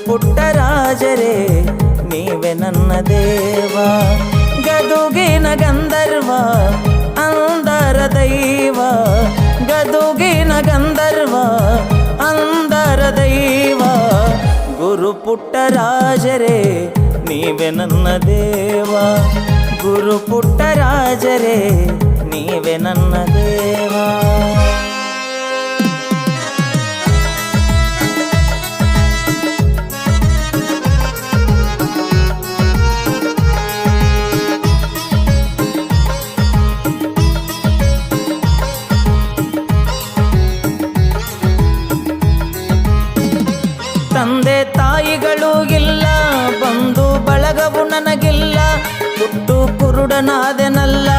ಪುಟ್ಟರಾಜರೇ ನೀವೇ ನನ್ನ ದೇವ. ಗದುಗಿನ ಗಂಧರ್ವ ಅಂದರ ದೈವ, ಗದುಗಿನ ಗಂಧರ್ವ ಅಂದರ ದೈವ. ಗುರು ಪುಟ್ಟರಾಜರೇ ನೀವೇ ನನ್ನ ದೇವ, ಗುರು ಪುಟ್ಟರಾಜರೇ ನೀವೇ ನನ್ನ ದೇವ. ತಂದೆ ತಾಯಿಗಳು ಇಲ್ಲ, ಬಂಧು ಬಳಗವು ನನಗಿಲ್ಲ, ಹುಟ್ಟು ಕುರುಡನಾದೆನಲ್ಲ,